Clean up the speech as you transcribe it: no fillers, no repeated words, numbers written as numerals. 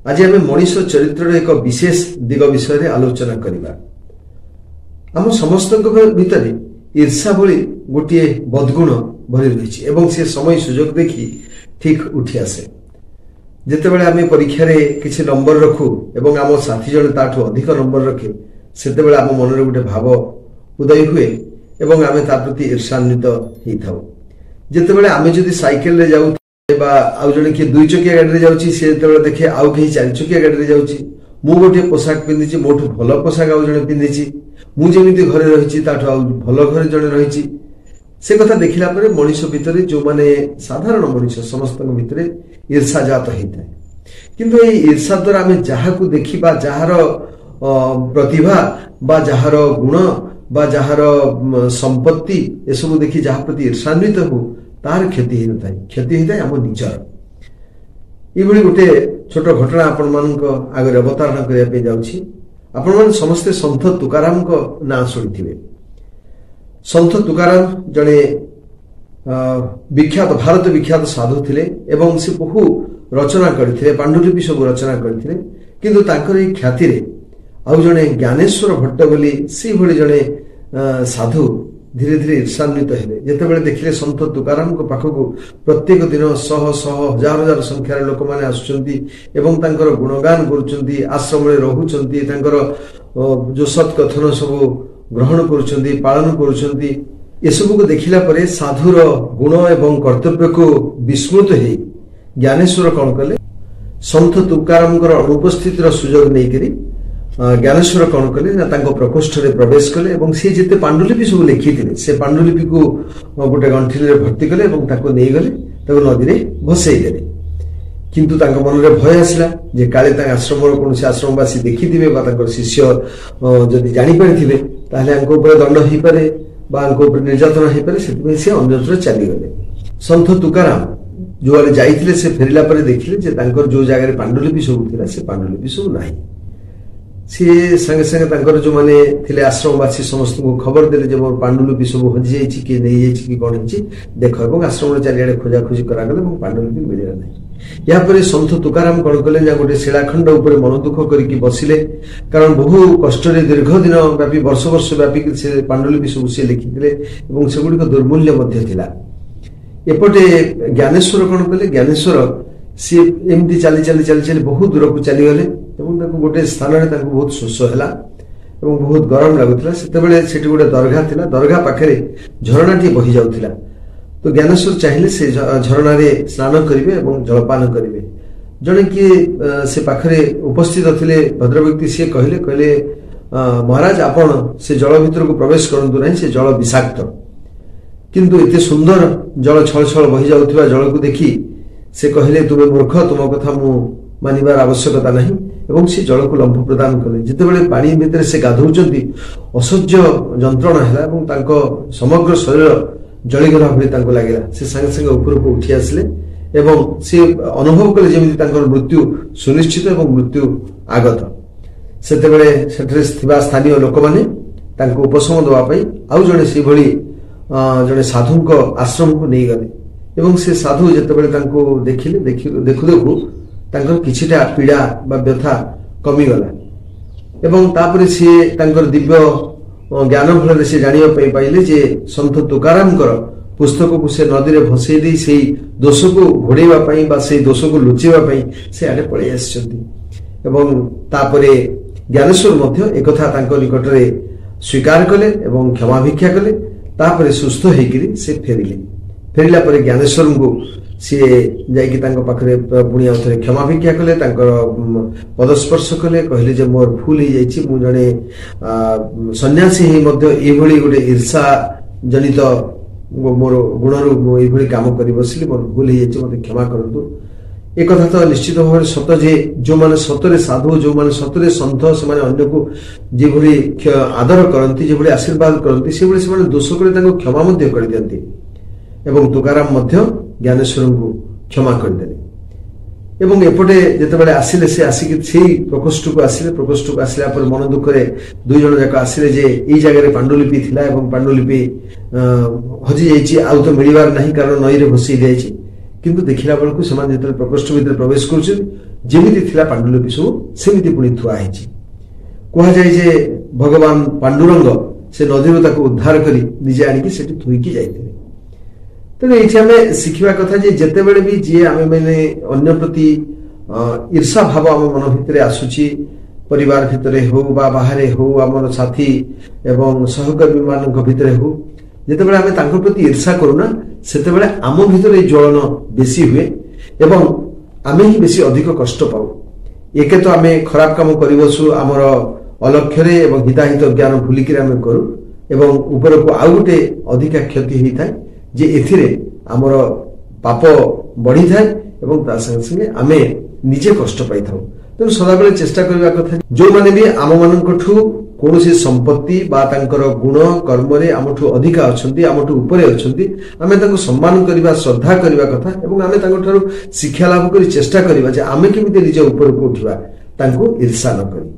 आज आम मनीष चरित्र एक विशेष दिग विषय आलोचना करवा। आम समस्त भितर ईर्षा भली गोटे बदगुण भरी रही से समय सुजोग देखी ठीक उठी आसे। जितेबाला आम परीक्षा किसी नंबर रखू एवं आम साथी जन ताठू अधिक नंबर रखे से आम मन गोटे भाव उदय हुए एवं आम ता प्रति ईर्षान्वित होता। जितेबाला आम जदि साइकेल रे जाऊ आउ जड़े किए 2 चकिया गाड़ी जाऊँगी सी जो देखे आउ कहीं 4 चकिया गाड़ी जाऊँगी मु गोटे पोशाक पिंधि मोठू भल पोशाक आउ जड़े पिंधि मुझे घरे रही भल घरे जड़े रही से कथा देखला मनीष भितर जो माने साधारण मनीष समस्त भितर ईर्षा जात होता है। किंतु ये ईर्षा द्वारा आम जहाँ को देखा जार प्रतिभा बा जार गुण बा जार संपत्ति ये सब देखी जहाँ प्रति ईर्षान्वित हो तार क्षति ही नए क्षति होता है आम निजर। ये गोटे छोट घटना आपण मान आगे अवतारण करने जाऊँगी। आपण मान समस्ते संत तुकाराम को ना शुणी। संत तुकाराम जड़े विख्यात भारत विख्यात साधु थिले एवं से बहु रचना करथिले पांडुलिपि सब रचना करथिले। किंतु तांकर ई ख्याति रे आउ जड़े ज्ञानेश्वर भट्ट बोली से भली जड़े साधु धीरे धीरे ईर्षान्वित हेले। जेतेबेले देखिले संत तुकाराम को पाखकू प्रत्येक दिन शह शह हजार हजार संख्यार लोक माने आसुचंती एवं तांकर गुणगान करुचंती आश्रम रे रहउचंती तांकर जो सत कथन सब ग्रहण करुचंती पालन करुचंती। ये सब को देखिला परे साधुर गुण एवं कर्तव्य को विस्मृत हे ज्ञानेश्वर कौन कले संत तुकाराम अनुपस्थित सुजोग नहीं करी ज्ञानेश्वर कौन कले ना प्रकोष्ठ रे प्रवेश कले एवं सी जिते पांडुलिपि सब लिखी से पांडुलिपि को गोटे गंठिल रे भर्ती कले एवं ताको नहीं गले नदी रे भसई देले। किंतु मन रे भय आसला जे काले आश्रम कौन आश्रमवासी देखी शिष्य जदि जानी पारिथिबे ताहले आंको ऊपर दंड हो पारे ऊपर निर्यातना हो पारे से अन्यत्र चलीगले। संत तुकाराम जो आड़े जाइथिले से फेरिला परे देखिले जे तांकर जो जगह पांडुलिपि सब थिला से पांडुलिपि सब नाही। सी संगे संगे जो माने थिले आश्रमवासी समस्त को खबर देले जे मोर पांडुलिपि सब हजि जाइछि कि नहीं जाइछि कि कोन हिछि देख एवं आश्रम चारिआडे खोजाखोजी करागले एवं पांडुलिपि मिलिला नहीं। यापर संत तुकाराम कौन कले गोटे शिलाखंड उपर मन दुख करके बसिले कारण बहु कष्ट दीर्घ दिन व्यापी वर्ष वर्ष व्यापी से पांडुलिपि सब सी लिखिले और से गुड़िक दुर्मूल्य एपटे ज्ञानेश्वर कौन कले ज्ञानेश्वर सी एमती चली चली चली चली बहुत दूर को चलीगले गोटे स्थान में बहुत शोष है बहुत गरम लगुला से गोटे दरघा थिला दरघा पाखे झरणाटी बही जाउथिला। तो ज्ञानेश्वर चाहिए से झरना रे स्नान करेंगे और जलपान करेंगे। जड़े किए से पाखरे उपस्थित थे भद्र व्यक्ति सी कहले कहले महाराज आपण से जल भीतर को प्रवेश करंतु नहीं से जल विषाक्त किंतु एते सुंदर जल छल छल बही जाउथिबा जल को देखी से कहले तुम मूर्ख तुम कथा मु मानिबार आवश्यकता नहीं एवं से जल को लंब प्रदान कले। जितेबाला पानी भितर से गाधौचंती असह्य जंत्रणा है समग्र शरीर जलीगला भाई लगे से संगे संगे ऊपर को उठी आसले एवं से अनुभव कले जमी मृत्यु सुनिश्चित एवं मृत्यु आगत। से स्थानीय लोक मैंने उपशम देवाई आउ जड़े से भली जड़े साधु आश्रम को नहीं गले एवं से साधु जितेबाला देखिले देखु देखु किछिटा पीड़ा बा व्यथा कमीगला एवं तापर सी दिव्य ज्ञान फल से जाना पाइले जे संत तुकाराम पुस्तक को से नदी में भसई दी से दोष को घोड़ाई से दोष को लुचेवाई से आड़े पलि आपर ज्ञानेश्वर एक निकट में स्वीकार कले एवं क्षमा भिक्षा कले तापर सुस्थ होकर से फेरिले। फेरिला परे ज्ञानेश्वर को सी जाइए पाखे पुणी आउ थे क्षमा भिक्षा कले पदस्पर्श कले कहले जे मोर भूल हो जाइए मु जड़े सन्यासी ये गोटे ईर्षा जनित मोर गुणरू ये कम कर बसली मोर भूल हो जाइए मत क्षमा करतु। एक कथा तो निश्चित भाव सत जे जो माने सतरे साधु जो माने सतरे संत से माने अन्य को जे भली आदर करती जे भली आशीर्वाद करती से भली से दोष करे क्षमा कर दियंती एवं तुकाराम ज्ञानेश्वर को क्षमा करदेले। एवं एपटे जितेबाला आसिले से आसिक से प्रकोष्ठ को आसला पर मन दुख दुई जन जाक आसिले जे ई जगह पांडुलिपि थिला एवं पांडुलिपि हजि जाइछि आउ तो मिलिबार नहीं कारण नई रे भसई जाइछि किंतु देखिला बेलकु समान जिते प्रकोष्ठ भीतर प्रवेश कर ଯେମିତି ଥିଲା ପାଣ୍ଡୁଲିପି ସବୁ ସେମିତି ପୁଣି ଥୁଆ ହେଇଛି। କୁହାଯାଏ ଯେ ଭଗବାନ ପାଣ୍ଡୁରଙ୍ଗ ସେ ନଦୀରୁ ତାକୁ ଉଦ୍ଧାର କରି ନିଜେ ଆଣିକି ସେଠି ଥୋଇକି ଯାଇଥିଲେ। ତେଣୁ ଏଇଠି ଆମେ ଶିଖିବା କଥା ଯେ ଯେତେବେଳେ ବି ଯିଏ ଆମେ ମାନେ ଅନ୍ୟ ପ୍ରତି ଈର୍ଷା ଭାବ ଆମ ମନ ଭିତରେ ଆସୁଛି, ପରିବାର ଭିତରେ ହଉ ବା ବାହାରେ ହଉ, ଆମର ସାଥୀ ଏବଂ ସହକର୍ମୀ ମାନଙ୍କ ଭିତରେ ହଉ, ଯେତେବେଳେ ଆମେ ତାଙ୍କ ପ୍ରତି ଈର୍ଷା କରୁନା ସେତେବେଳେ ଆମ ଭିତରେ ଜ୍ୱଳନ ବେଶୀ ହୁଏ ଏବଂ ଆମେ ହିଁ ବେଶୀ ଅଧିକ କଷ୍ଟ ପାଉ। ଏକେ ତ ଆମେ ଖରାପ କାମ କରି ବସୁ ଆମର ଅଲକ୍ଷ୍ୟରେ ଏବଂ ହିତାହିତ ଜ୍ଞାନ ଭୁଲିକିରି ଆମେ କରୁ ଏବଂ ଉପରକୁ ଆଉ ଗୋଟେ ଅଧିକା କ୍ଷତି ହେଇଥାଏ ଯେ ଏଥିରେ ଆମର ପାପ ବଢିଥାଏ ଏବଂ ତା ସାଙ୍ଗେ ସାଙ୍ଗେ ଆମେ ନିଜେ କଷ୍ଟ ପାଇଥାଉ। ତେଣୁ ସଦାବେଳେ ଚେଷ୍ଟା କରିବା କଥା ଯୋଉମାନେ ବି ଆମମାନଙ୍କଠୁ କୌଣସି ସମ୍ପତ୍ତି ବା ତାଙ୍କର ଗୁଣ କର୍ମରେ ଆମଠୁ ଅଧିକା ଅଛନ୍ତି, ଆମଠୁ ଉପରେ ଅଛନ୍ତି, ଆମେ ତାଙ୍କୁ ସମ୍ମାନ କରିବା, ଶ୍ରଦ୍ଧା କରିବା କଥା ଏବଂ ଆମେ ତାଙ୍କଠାରୁ ଶିକ୍ଷା ଲାଭ କରି ଚେଷ୍ଟା କରିବା ଯେ ଆମେ କେମିତି ନିଜ ଉପରକୁ ଉଠିବା, ତାଙ୍କୁ ଈର୍ଷା ନ କରି।